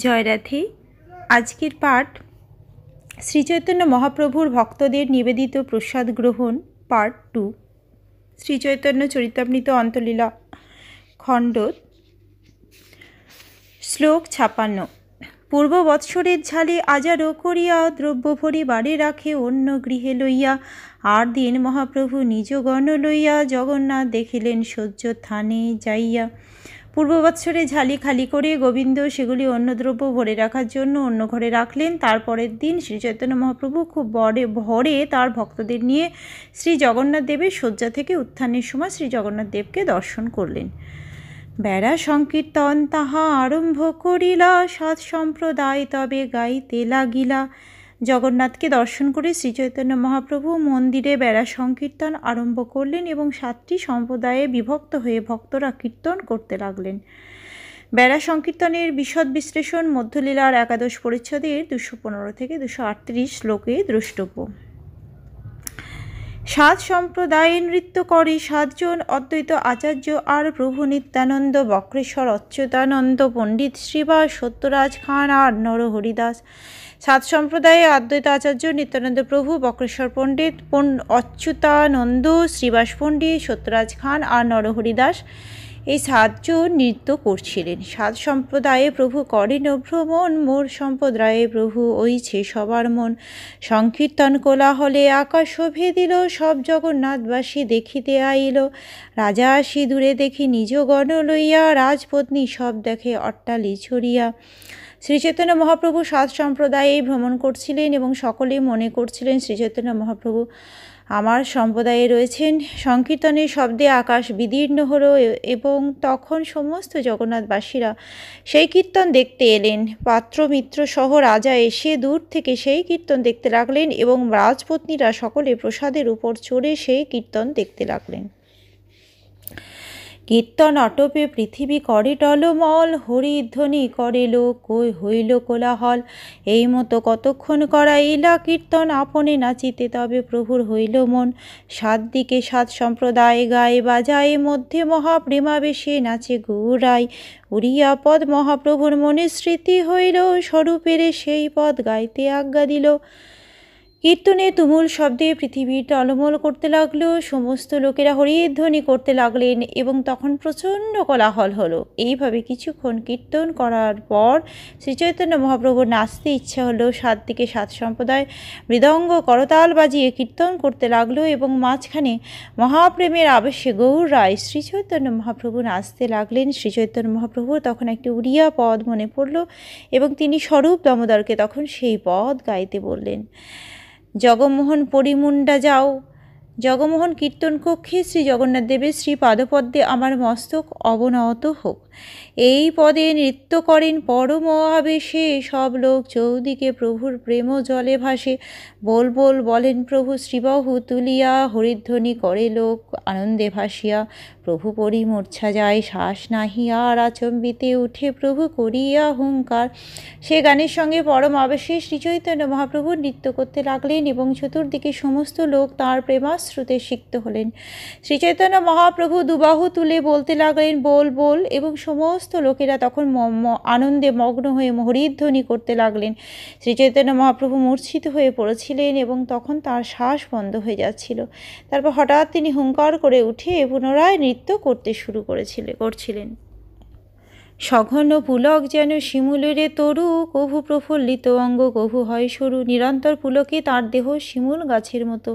জয় রাধে। আজকের পাঠ শ্রীচৈতন্য মহাপ্রভুর ভক্তদের নিবেদিত প্রসাদ গ্রহণ পার্ট 2। শ্রীচৈতন্য চরিতামৃত অন্তলীলা খণ্ড শ্লোক 56। পূর্ব বৎসরের ঝালে আজারো করিয়া দ্রব্য ভরি বাড়ি রাখে অন্য গৃহে লইয়া, আর দিন মহাপ্রভু নিজ গণ লইয়া জগন্নাথ দেখিলেন সহ্য থানে যাইয়া। পূর্ব বৎসরে ঝালি খালি করে গোবিন্দ সেগুলি অন্য দ্রব্য ভরে রাখার জন্য অন্য ঘরে রাখলেন। তারপরের দিন শ্রীচৈতন্য মহাপ্রভু খুব ভোরে তার ভক্তদের নিয়ে শ্রী জগন্নাথ দেবের শয্যা থেকে উত্থানের সময় শ্রী জগন্নাথ দেবকে দর্শন করলেন। বেড়া সংকীর্তন তাহা আরম্ভ করিলা, সাত সম্প্রদায় তবে গাইতে লাগিলা। জগন্নাথকে দর্শন করে শ্রীচৈতন্য মহাপ্রভু মন্দিরে বেড়া সংকীর্তন আরম্ভ করলেন এবং 7টি সম্প্রদায়ে বিভক্ত হয়ে ভক্তরা কীর্তন করতে লাগলেন। বেড়া সংকীর্তনের বিশদ বিশ্লেষণ মধ্যলীলার একাদশ পরিচ্ছদের 215 থেকে 238 শ্লোকে দ্রষ্টব্য। 7 সম্প্রদায়ে নৃত্য করে 7 জন অদ্বৈত আচার্য আর প্রভু নিত্যানন্দ, বক্রেশ্বর অচ্যুতানন্দ, পণ্ডিত শ্রীবাস, সত্যরাজ খান আর নরহরিদাস। 7 সম্প্রদায়ে অদ্বৈত আচার্য নিত্যানন্দ প্রভু, বক্রেশ্বর পণ্ডিত, অচ্যুতানন্দ, শ্রীবাস পণ্ডিত, সত্যরাজ খান আর নরহরিদাস এই 7 জন নৃত্য করছিলেন। 7 সম্প্রদায়ে প্রভু করেন ভ্রমণ, মোর সম্প্রদায়ে প্রভু ওইছে সবার মন। সংকীর্তন কোলাহলে আকাশ ভেদিল, সব জগন্নাথবাসী দেখিতে আইল। রাজা আসি দূরে দেখি নিজ গণ লইয়া, রাজপত্নী সব দেখে অট্টালি ছড়িয়া। শ্রীচৈতন্য মহাপ্রভু 7 সম্প্রদায়ে ভ্রমণ করছিলেন এবং সকলে মনে করছিলেন শ্রীচৈতন্য মহাপ্রভু আমার সম্প্রদায়ে রয়েছেন। সংকীর্তনের শব্দে আকাশ বিদীর্ণ হল এবং তখন সমস্ত জগন্নাথবাসীরা সেই কীর্তন দেখতে এলেন। পাত্র মিত্র সহ রাজা এসে দূর থেকে সেই কীর্তন দেখতে লাগলেন এবং রাজপত্নীরা সকলে প্রসাদের উপর চড়ে সেই কীর্তন দেখতে লাগলেন। কীর্তন অটপে পৃথিবী করে টলমল, হরিধ্বনি করে লোক হইল কোলাহল। এই মতো কতক্ষণ করাইলা কীর্তন, আপনে নাচিতে তবে প্রভুর হইল মন। 7 দিকে 7 সম্প্রদায় গায়ে বাজায়, মধ্যে মহাপ্রেমাবেশে নাচে গৌরাই। উড়িয়া পদ মহাপ্রভুর মনে স্মৃতি হইল, স্বরূপের সেই পদ গাইতে আজ্ঞা দিল। কীর্তনে তুমুল শব্দে পৃথিবী টলমল করতে লাগলো, সমস্ত লোকেরা হরিধ্বনি করতে লাগলেন এবং তখন প্রচণ্ড কোলাহল হলো। এইভাবে কিছুক্ষণ কীর্তন করার পর শ্রীচৈতন্য মহাপ্রভুর নাচতে ইচ্ছা হলো। 7 দিকে 7 সম্প্রদায় মৃদঙ্গ করতাল বাজিয়ে কীর্তন করতে লাগলো এবং মাঝখানে মহাপ্রেমের আবেশে গৌরায় শ্রীচৈতন্য মহাপ্রভু নাচতে লাগলেন। শ্রীচৈতন্য মহাপ্রভু তখন একটি উড়িয়া পদ মনে পড়ল এবং তিনি স্বরূপ দামোদরকে তখন সেই পদ গাইতে বললেন। জগমোহন পরিমুণ্ডা যাও, জগমোহন কীর্তন কক্ষে শ্রী জগন্নাথ দেবের শ্রী পাদপদ্মে আমার মস্তক অবনত হোক। এই পদে নৃত্য করেন পরম আবেশে সব লোক, চৌদিকে প্রভুর প্রেম জলে ভাসে। বল বল বলেন প্রভু শ্রীবাহু তুলিয়া, হরিধ্বনি করে লোক আনন্দে ভাসিয়া। প্রভু পরিমূর্ছা যায়, শ্বাস নাহি আর, আচম্বিতে উঠে প্রভু করিয়া হুঙ্কার। সে গানের সঙ্গে পরম আবেশে শ্রীচৈতন্য মহাপ্রভু নৃত্য করতে লাগলেন এবং চতুর্দিকে সমস্ত লোক তাঁর প্রেমাশ্রুতে সিক্ত হলেন। শ্রীচৈতন্য মহাপ্রভু দুবাহু তুলে বলতে লাগলেন বল বল এবং সমস্ত লোকেরা তখন আনন্দে মগ্ন হয়ে হরিধ্বনি করতে লাগলেন। শ্রীচৈতন্য মহাপ্রভু মূর্ছিত হয়ে পড়েছিলেন এবং তখন তার শ্বাস বন্ধ হয়ে যাচ্ছিল। তারপর হঠাৎ তিনি হুঙ্কার করে উঠে পুনরায় নৃত্য করতে শুরু করছিলেন। সঘন পুলক যেন শিমুলেরে তরু, কভু প্রফুল্লিত অঙ্গ কভু হয় সরু। নিরন্তর পুলকে তার দেহ শিমুল গাছের মতো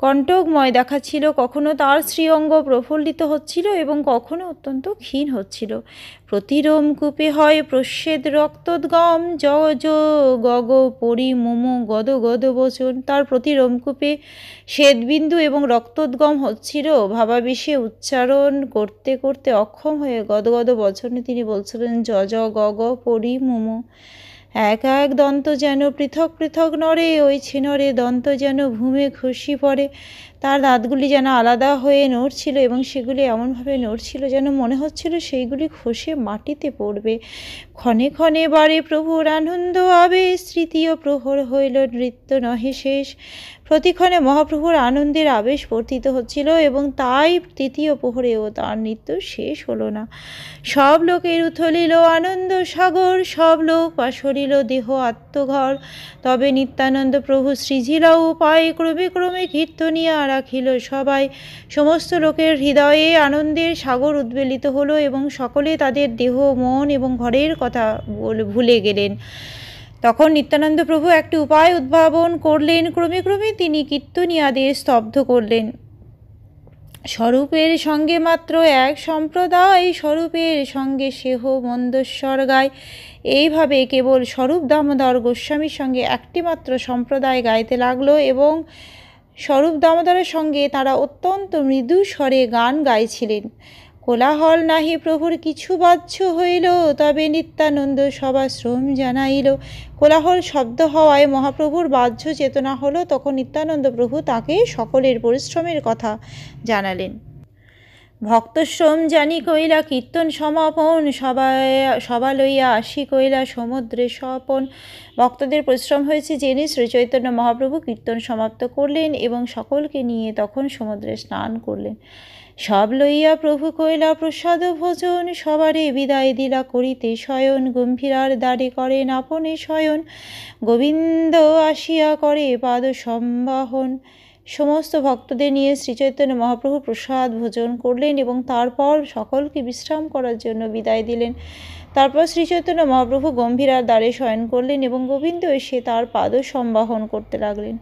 কণ্টকময় দেখাচ্ছিল। কখনো তার শ্রীঅঙ্গ প্রফুল্লিত হচ্ছিল এবং কখনো অত্যন্ত ক্ষীণ হচ্ছিল। প্রতিরোম কূপে হয় প্রস্বেদ রক্তোদ্গম, জ গগ পরি মোম গদ গদ বচন। তার প্রতি রোমকূপে শ্বেতবিন্দু এবং রক্তোদ্গম হচ্ছিল। ভাবাবেশে উচ্চারণ করতে করতে অক্ষম হয়ে গদগদ বচনে তিনি বলছিলেন জ গগ পরি মোম। এক এক দন্ত যেন পৃথক পৃথক নড়ে, ওই ছিনরে দন্ত যেন ভূমে খসি পড়ে। তার দাঁতগুলি যেন আলাদা হয়ে নড়ছিল এবং সেগুলি এমনভাবে নড়ছিল যেন মনে হচ্ছিল সেইগুলি খসে মাটিতে পড়বে। ক্ষণে ক্ষণে বাড়ে প্রভুর আনন্দ আবেশ, তৃতীয় প্রহর হইল নৃত্য নহে শেষ। প্রতিক্ষণে মহাপ্রভুর আনন্দের আবেশ বর্ধিত হচ্ছিল এবং তাই তৃতীয় প্রহরেও তার নৃত্য শেষ হলো না। সব লোকের উথলিল আনন্দ সাগর, সব লোক পাশরিল দেহ আত্মঘর। তবে নিত্যানন্দ প্রভু সৃজিলা উপায় ক্রমে ক্রমে কীর্তনিয়া রাখিল সবাই। সমস্ত লোকের হৃদয়ে আনন্দের সাগর উদ্বেলিত হলো এবং সকলে তাদের দেহ মন এবং ঘরের কথা ভুলে গেলেন। তখন নিত্যানন্দ প্রভু একটি উপায় উদ্ভাবন করলেন। ক্রমে ক্রমে তিনি কীর্তনিয়াদের স্তব্ধ করলেন। স্বরূপের সঙ্গে মাত্র এক সম্প্রদায়, স্বরূপের সঙ্গে সেহ মন্দেশ্বর গায়। এইভাবে কেবল স্বরূপ দামোদর গোস্বামীর সঙ্গে একটি মাত্র সম্প্রদায় গাইতে লাগলো এবং স্বরূপ দামোদরের সঙ্গে তারা অত্যন্ত মৃদু স্বরে গান গাইছিলেন। কোলাহল নাহি প্রভুর কিছু বাহ্য হইল, তবে নিত্যানন্দ সভা শ্রম জানাইল। কোলাহল শব্দ হওয়ায় মহাপ্রভুর বাহ্য চেতনা হলো। তখন নিত্যানন্দ প্রভু তাকে সকলের পরিশ্রমের কথা জানালেন। ভক্তশ্রম জানি কইলা কীর্তন সমাপন, সভা লইয়া আসি কইলা সমুদ্রে স্বপন। ভক্তদের পরিশ্রম হয়েছে জেনে শ্রীচৈতন্য মহাপ্রভু কীর্তন সমাপ্ত করলেন এবং সকলকে নিয়ে তখন সমুদ্রে স্নান করলেন। সব লইয়া প্রভু কইলা প্রসাদ ভোজন, সবারে বিদায় দিলা করিতে শয়ন। গম্ভীরার দ্বারে করেন আপনে শয়ন, গোবিন্দ আসিয়া করে পাদ সম্বাহন। সমস্ত ভক্তদের নিয়ে শ্রীচৈতন্য মহাপ্রভু প্রসাদ ভোজন করলেন এবং তারপর সকলকে বিশ্রাম করার জন্য বিদায় দিলেন। তারপর শ্রীচৈতন্য মহাপ্রভু গম্ভীরার দ্বারে শয়ন করলেন এবং গোবিন্দ এসে তার পাদ সম্বাহন করতে লাগলেন।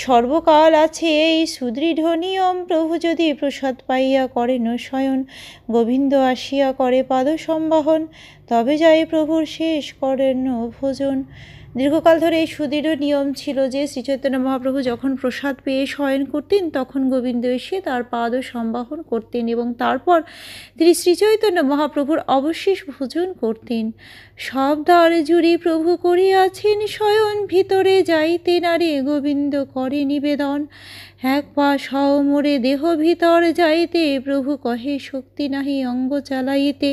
সর্বকাল আছে এই সুদৃঢ় নিয়ম, প্রভু যদি প্রসাদ পাইয়া করেন শয়ন, গোবিন্দ আসিয়া করে পাদ সম্বাহন, তবে যাই প্রভুর শেষ করেন ভোজন। দীর্ঘকাল ধরে এই সুদৃঢ় নিয়ম ছিল যে শ্রীচৈতন্য মহাপ্রভু যখন প্রসাদ পেয়ে শয়ন করতেন তখন গোবিন্দ এসে তার পাদ সম্বাহন করতেন এবং তারপর তিনি শ্রীচৈতন্য মহাপ্রভুর অবশেষ ভোজন করতেন। সব দ্বার জুড়ি প্রভু করিয়াছেন শয়ন, ভিতরে যাইতে নারে গোবিন্দ করে নিবেদন। এক পা সহ মোরে দেহ ভিতর যাইতে, প্রভু কহে শক্তি নাহি অঙ্গ চালাইতে।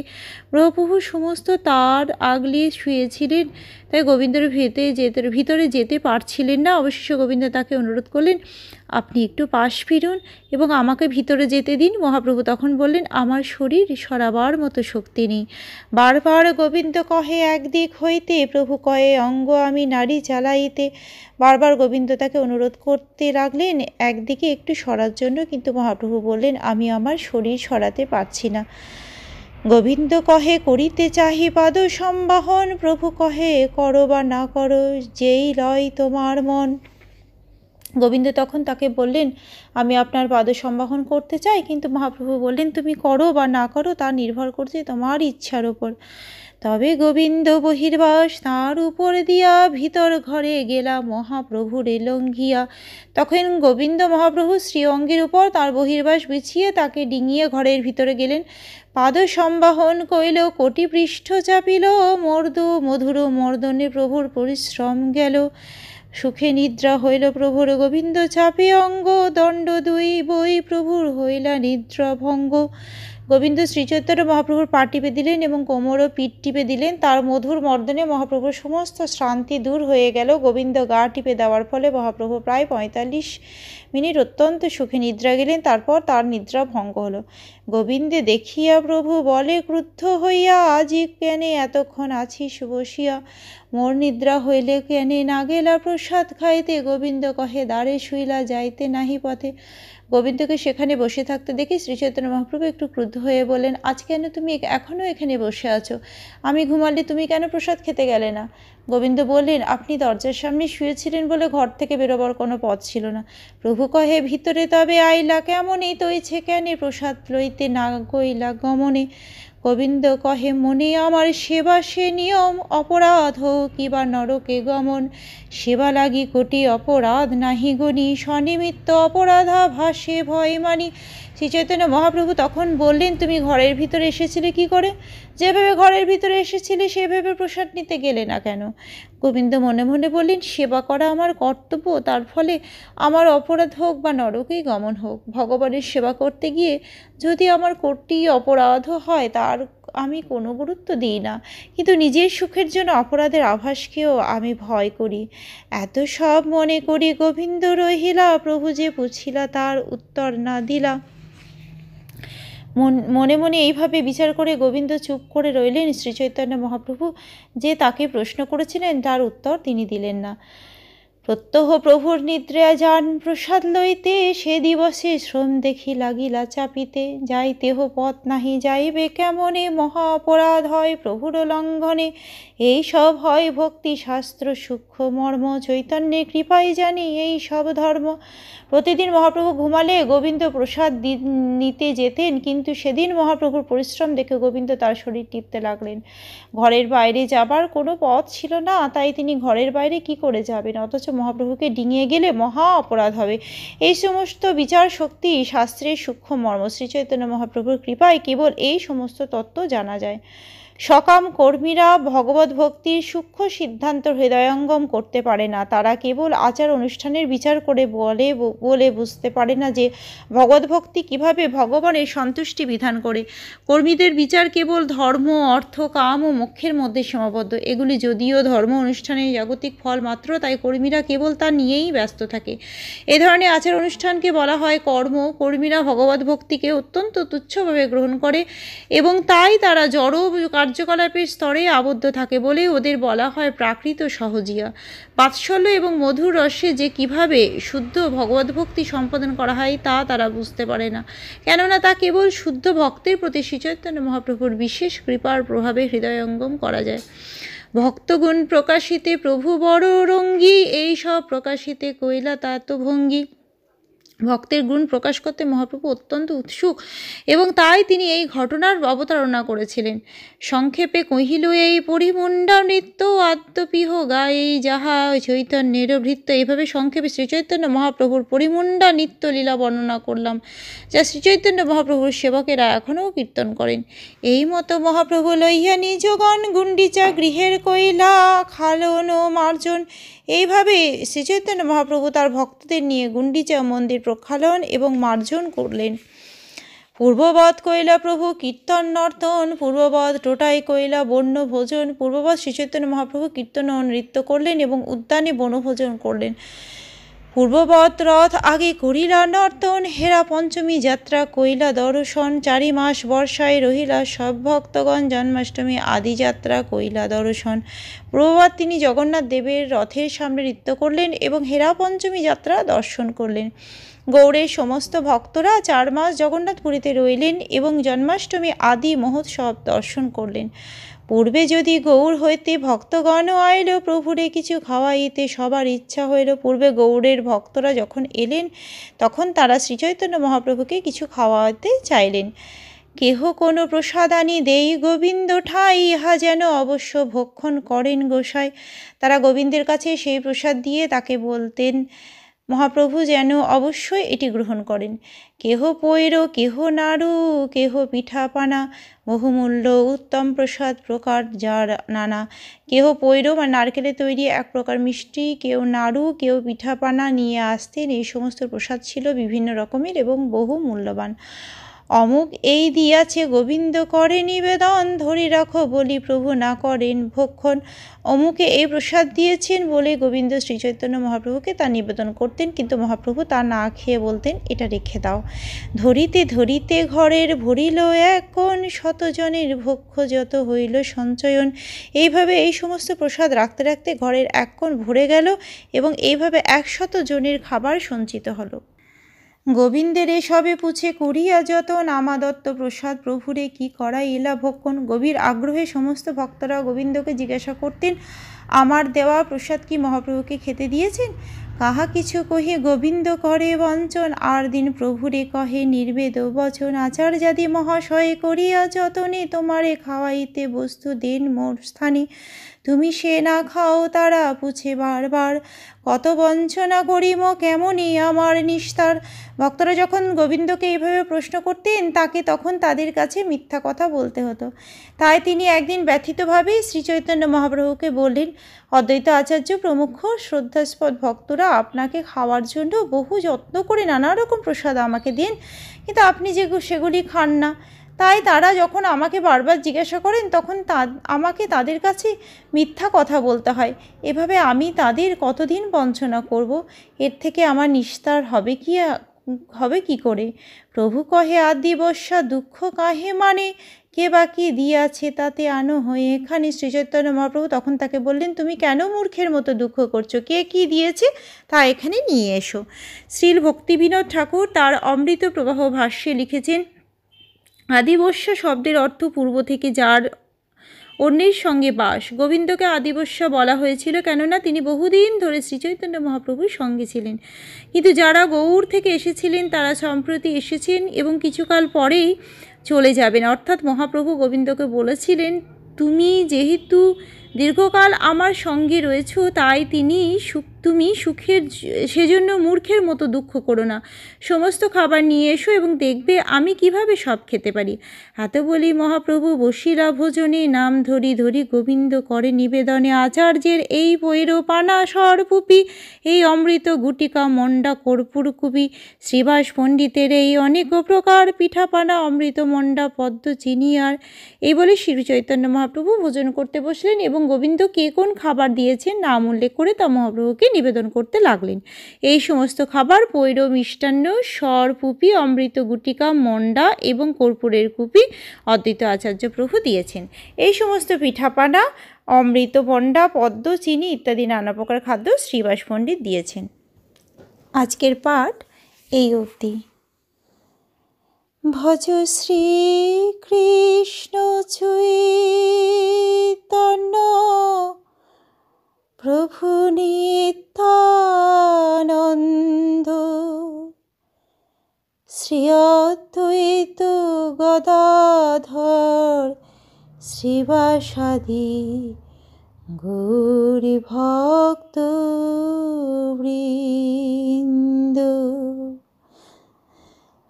প্রভু সমস্ত তার আগলে শুয়েছিলেন, তাই গোবিন্দের ভিতরে যেতে পারছিলেন না। অবশেষে গোবিন্দ তাকে অনুরোধ করলেন, আপনি একটু পাশ ফিরুন এবং আমাকে ভিতরে যেতে দিন। মহাপ্রভু তখন বললেন, আমার শরীর সরাবার মতো শক্তি নেই। বারবার গোবিন্দ কহে একদিক হইতে, প্রভু কহে অঙ্গ আমি নারী চালাইতে। বারবার গোবিন্দ তাকে অনুরোধ করতে লাগলেন একদিকে একটু সরার জন্য, কিন্তু মহাপ্রভু বললেন, আমি আমার শরীর সরাতে পারছি না। গোবিন্দ কহে করিতে চাহি পাদ সম্বাহন, প্রভু কহে করো বা না করো যেই লয় তোমার মন। গোবিন্দ তখন তাকে বললেন, আমি আপনার পাদ সম্বাহন করতে চাই, কিন্তু মহাপ্রভু বললেন, তুমি করো বা না করো তা নির্ভর করছে তোমার ইচ্ছার ওপর। তবে গোবিন্দ বহির্বাস তাঁর উপর দিয়া, ভিতর ঘরে গেলা মহাপ্রভুরে লঙ্ঘিয়া। তখন গোবিন্দ মহাপ্রভু শ্রীঅঙ্গের উপর তাঁর বহির্বাস বিছিয়ে তাকে ডিঙিয়ে ঘরের ভিতরে গেলেন। পাদ সম্বাহন কইল, কোটি পৃষ্ঠ চাপিল, মধুর মর্দনে প্রভুর পরিশ্রম গেল। সুখে নিদ্রা হইল প্রভুর, গোবিন্দ চাপে অঙ্গ, দণ্ড দুই বই প্রভুর হইলা নিদ্রা ভঙ্গ। গোবিন্দ শ্রীচৈতন্য মহাপ্রভুর পা টিপে দিলেন এবং কোমর ও পিঠ টিপে দিলেন। তার মধুর মর্দনে মহাপ্রভুর সমস্ত শ্রান্তি দূর হয়ে গেল। গোবিন্দ গা টিপে দেওয়ার ফলে মহাপ্রভু প্রায় 45 মিনিট অত্যন্ত সুখে নিদ্রা গেলেন। তারপর তার নিদ্রা ভঙ্গ হলো। গোবিন্দে দেখিয়া প্রভু বলে ক্রুদ্ধ হইয়া, আজি কেনে এতক্ষণ আছিস বসিয়া, মোর নিদ্রা হইলে কেনে না গেলা প্রসাদ খাইতে। গোবিন্দ কহে দ্বারে শুইলা যাইতে নাহি পথে। গোবিন্দকে সেখানে বসে থাকতে দেখে শ্রীচৈতন্য মহাপ্রভু একটু ক্রুদ্ধ হয়ে বললেন, আজ কেন তুমি এখনও এখানে বসে আছো? আমি ঘুমালে তুমি কেন প্রসাদ খেতে গেলে না? গোবিন্দ বললেন, আপনি দরজার সামনে শুয়েছিলেন বলে ঘর থেকে বেরোবার কোনো পথ ছিল না। প্রভু কহে, ভিতরে তবে আইলা কেমনে, তৈছে কেনে প্রসাদ লইতে না গইলা গমনে। গোবিন্দ কহে, মনে আমার সেবা সে নিয়ম, অপরাধ হোক কিবা নরকে গমন। সেবা লাগি কোটি অপরাধ নাহি গণি, স্বনিমিত্ত অপরাধা ভাসে ভয় মানি। শ্রীচৈতন্য মহাপ্রভু তখন বললেন, তুমি ঘরের ভিতরে এসেছিলে কি করে? যেভাবে ঘরের ভিতরে এসেছিলে সেভাবে প্রসাদ নিতে গেলে না কেন? গোবিন্দ মনে মনে বললেন, সেবা করা আমার কর্তব্য, তার ফলে আমার অপরাধ হোক বা নরকেই গমন হোক, ভগবানের সেবা করতে গিয়ে যদি আমার কোটি অপরাধ হয় তার আমি কোনো গুরুত্ব দিই না, কিন্তু নিজের সুখের জন্য অপরাধের আভাসকেও আমি ভয় করি। এত সব মনে করি গোবিন্দ রহিলা, প্রভু যে পুছিলা তার উত্তর না দিলা। মনে মনে এইভাবে বিচার করে গোবিন্দ চুপ করে রইলেন। শ্রীচৈতন্য মহাপ্রভু যে তাকে প্রশ্ন করেছিলেন তার উত্তর তিনি দিলেন না। প্রত্যহ প্রভুর নিদ্রা যান প্রসাদ লইতে, সে দিবসে শ্রম দেখি লাগিলা চাপিতে। যাইতেহ পথ নাহি যাইবে কেমনে, মহা অপরাধ হয় প্রভুর লঙ্ঘনে। এই সব হয় ভক্তি শাস্ত্র সূক্ষ্ম মর্ম, চৈতন্যের কৃপায় জানি এই সব ধর্ম। প্রতিদিন মহাপ্রভু ঘুমালে গোবিন্দ প্রসাদ নিতে যেতেন, কিন্তু সেদিন মহাপ্রভুর পরিশ্রম দেখে গোবিন্দ তার শরীর টিপতে লাগলেন। ঘরের বাইরে যাবার কোনো পথ ছিল না, তাই তিনি ঘরের বাইরে কি করে যাবেন, অথচ মহাপ্রভুকে ডিঙিয়ে গেলে মহা অপরাধ হবে। এই সমস্ত বিচার শক্তি শাস্ত্রের সূক্ষ্ম মর্ম। শ্রীচৈতন্য মহাপ্রভুর কৃপায় কেবল এই সমস্ত তত্ত্ব জানা যায়। সকাম কর্মীরা ভগবত ভক্তির সূক্ষ্ম সিদ্ধান্ত হৃদয়ঙ্গম করতে পারে না। তারা কেবল আচার অনুষ্ঠানের বিচার করে বলে বুঝতে পারে না যে ভগবত ভক্তি কিভাবে ভগবানের সন্তুষ্টি বিধান করে। কর্মীদের বিচার কেবল ধর্ম, অর্থ, কাম ও মোক্ষের মধ্যে সীমাবদ্ধ। এগুলি যদিও ধর্ম অনুষ্ঠানের জাগতিক ফল মাত্র, তাই কর্মীরা কেবল তা নিয়েই ব্যস্ত থাকে। এ ধরনের আচার অনুষ্ঠানকে বলা হয় কর্ম। কর্মীরা ভগবত ভক্তিকে অত্যন্ত তুচ্ছভাবে গ্রহণ করে এবং তাই তারা জড় কার্যকলাপের স্তরে আবদ্ধ থাকে বলে ওদের বলা হয় প্রাকৃত সহজিয়া। বাৎসল্য এবং মধুর রসে যে কিভাবে শুদ্ধ ভগবত ভক্তি সম্পাদন করা হয় তা তারা বুঝতে পারে না, কেননা তা কেবল শুদ্ধ ভক্তের প্রতি শ্রীচৈতন্য মহাপ্রভুর বিশেষ কৃপার প্রভাবে হৃদয়ঙ্গম করা যায়। ভক্তগুণ প্রকাশিতে প্রভু বড় রঙ্গী, এই সব প্রকাশিতে কইলা তাত ভঙ্গি। ভক্তের গুণ প্রকাশ করতে মহাপ্রভু অত্যন্ত উৎসুক এবং তাই তিনি এই ঘটনার অবতারণা করেছিলেন। সংক্ষেপে কহিল এই পরিমুণ্ডা নৃত্য আদ্যপিহ গায়ে যাহা চৈতন্যের ভৃত্য। এইভাবে সংক্ষেপে শ্রীচৈতন্য মহাপ্রভুর পরিমুণ্ডা নৃত্য লীলা বর্ণনা করলাম, যা শ্রীচৈতন্য মহাপ্রভুর সেবকেরা এখনও কীর্তন করেন। এই মতো মহাপ্রভু লইয়া নিজগণ গুন্ডিচা গৃহের কইলা খালন ও মার্জন। এইভাবে শ্রীচৈতন্য মহাপ্রভু তার ভক্তদের নিয়ে গুন্ডিচা মন্দির প্রক্ষালন এবং মার্জন করলেন। পূর্ববৎ কইলা প্রভু কীর্তন নর্তন, পূর্ববৎ টোটাই কইলা বনভোজন। পূর্ববৎ শ্রীচৈতন্য মহাপ্রভু কীর্তন ও নৃত্য করলেন এবং উদ্যানে বনভোজন করলেন। পূর্ববৎ রথ আগে করিলা নর্তন, হেরা পঞ্চমী যাত্রা কইলা দর্শন। 4 মাস বর্ষায় রহিলা সব ভক্তগণ, জন্মাষ্টমী আদি যাত্রা কইলা দর্শন। পূর্ববৎ তিনি জগন্নাথ দেবের রথের সামনে নৃত্য করলেন এবং হেরা পঞ্চমী যাত্রা দর্শন করলেন। গৌড়ের সমস্ত ভক্তরা 4 মাস জগন্নাথপুরীতে রইলেন এবং জন্মাষ্টমী আদি মহোৎসব দর্শন করলেন। পূর্বে যদি গৌড় হইতে ভক্তগণ আইল, প্রভুরে কিছু খাওয়াইতে সবার ইচ্ছা হইল। পূর্বে গৌড়ের ভক্তরা যখন এলেন তখন তারা শ্রীচৈতন্য মহাপ্রভুকে কিছু খাওয়াতে চাইলেন। কেহ কোনো প্রসাদ আনি দেই গোবিন্দ ঠাই, ইহা যেন অবশ্য ভক্ষণ করেন গোসাই। তারা গোবিন্দের কাছে সেই প্রসাদ দিয়ে তাকে বলতেন মহাপ্রভু যেন অবশ্যই এটি গ্রহণ করেন। কেহ পৈর, কেহ নাড়ু, কেহ পিঠাপানা, বহুমূল্য উত্তম প্রসাদ প্রকার যার নানা। কেহ পৈর বা নারকেলে তৈরি এক প্রকার মিষ্টি, কেউ নাড়ু, কেউ পিঠাপানা নিয়ে আসতেন। এই সমস্ত প্রসাদ ছিল বিভিন্ন রকমের এবং বহু মূল্যবান। অমুক এই দিয়াছে গোবিন্দ করে নিবেদন, ধরি রাখো বলি প্রভু না করেন ভক্ষণ। অমুকে এই প্রসাদ দিয়েছেন বলে গোবিন্দ শ্রীচৈতন্য মহাপ্রভুকে তা নিবেদন করতেন, কিন্তু মহাপ্রভু তা না খেয়ে বলতেন এটা রেখে দাও। ধরিতে ধরিতে ঘরের ভরিল এক কোণ, শতজনের ভক্ষ যত হইল সঞ্চয়ন। এইভাবে এই সমস্ত প্রসাদ রাখতে রাখতে ঘরের এক কোণ ভরে গেল এবং এইভাবে 100 জনের খাবার সঞ্চিত হলো। গোবিন্দের এসবে পুছে করিয়া যতন, আমাদত্ত প্রসাদ প্রভুরে কি করা এলা ভক্ষণ। গভীর আগ্রহে সমস্ত ভক্তরা গোবিন্দকে জিজ্ঞাসা করতেন, আমার দেওয়া প্রসাদ কি মহাপ্রভুকে খেতে দিয়েছেন? কাহা কিছু কহে গোবিন্দ করে বঞ্চন, আর দিন প্রভুরে কহে নির্বেদ বচন। আচার্যাদি মহাশয় করিয়া যতনে, তোমারে খাওয়াইতে বস্তু দেন মোর স্থানে। তুমি সে না খাও তারা পুছে বারবার, কত বঞ্চনা করিম কেমনই আমার নিস্তার। ভক্তরা যখন গোবিন্দকে এইভাবে প্রশ্ন করতেন তাকে তখন তাদের কাছে মিথ্যা কথা বলতে হতো। তাই তিনি একদিন ব্যথিতভাবে শ্রীচৈতন্য মহাপ্রভুকে বললেন, অদ্বৈত আচার্য প্রমুখ শ্রদ্ধাস্পদ ভক্তরা আপনাকে খাওয়ার জন্য বহু যত্ন করে নানা রকম প্রসাদ আমাকে দেন, কিন্তু আপনি সেগুলি খান না। তাই তারা যখন আমাকে বারবার জিজ্ঞাসা করেন তখন আমাকে তাদের কাছে মিথ্যা কথা বলতে হয়। এভাবে আমি তাদের কতদিন বঞ্চনা করব? এর থেকে আমার নিস্তার হবে কি করে? প্রভু কহে আদিবস্যা দুঃখ কাহে মানে, কে বা কি দিয়াছে তাতে আনো হয়ে এখানে। শ্রীচৈতন্য মহাপ্রভু তখন তাকে বললেন, তুমি কেন মূর্খের মতো দুঃখ করছো? কে কি দিয়েছে তা এখানে নিয়ে এসো। শ্রীল ভক্তিবিনোদ ঠাকুর তার অমৃত প্রবাহ ভাষ্যে লিখেছেন, আদিবস্য শব্দের অর্থ পূর্ব থেকে যার অন্যের সঙ্গে বাস। গোবিন্দকে আদিবস্য বলা হয়েছিল কেননা তিনি বহুদিন ধরে শ্রীচৈতন্য মহাপ্রভুর সঙ্গে ছিলেন। কিন্তু যারা গৌড় থেকে এসেছিলেন তারা সম্প্রতি এসেছেন এবং কিছুকাল পরেই চলে যাবেন। অর্থাৎ মহাপ্রভু গোবিন্দকে বলেছিলেন, তুমি যেহেতু দীর্ঘকাল আমার সঙ্গে রয়েছ তাই তুমি সুখের সেজন্য মূর্খের মতো দুঃখ করো না। সমস্ত খাবার নিয়ে এসো এবং দেখবে আমি কিভাবে সব খেতে পারি। এত বলি মহাপ্রভু বসিরা ভোজনে, নাম ধরি ধরি গোবিন্দ করে নিবেদনে। আচার্যের এই পৈর পানা সরপুপি, এই অমৃত গুটিকা মন্ডা কর্পূরকুপি। শ্রীবাস পণ্ডিতের এই অনেক প্রকার পিঠাপানা অমৃত মন্ডা পদ্ম চিনি। আর এই বলে শ্রী চৈতন্য মহাপ্রভু ভোজন করতে বসলেন এবং গোবিন্দ কে কোন খাবার দিয়েছেন নাম উল্লেখ করে তা মহাপ্রভুকে নিবেদন করতে লাগলেন। এই সমস্ত খাবার পৈর, মিষ্টান্ন, সরপুপি, অমৃত গুটিকা মন্ডা এবং কর্পূরের কুপি অদ্বৈত আচার্য প্রভু দিয়েছেন। এই সমস্ত পিঠাপানা অমৃত মন্ডা পদ্ম চিনি ইত্যাদি নানা প্রকার খাদ্য শ্রীবাস পণ্ডিত দিয়েছেন। আজকের পাঠ এই অবধি। ভজ শ্রী কৃষ্ণ চৈতন্য প্রভু নিত্যানন্দ, শ্রী অদ্বৈত গদাধর শ্রীবাসাদি গৌর ভক্ত বৃন্দ।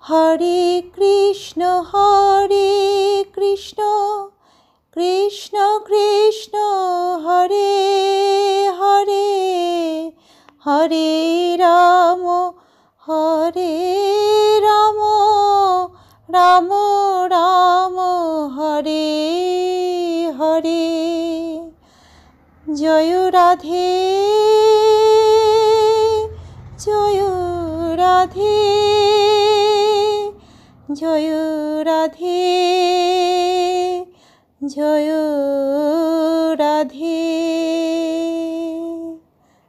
হরে কৃষ্ণ কৃষ্ণ কৃষ্ণ হরে হরে, হরে রাম রাম রাম হরে হরে। জয় রাধে জয় রাধে, জয় রাধে জয় রাধে,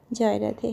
জয় রাধে।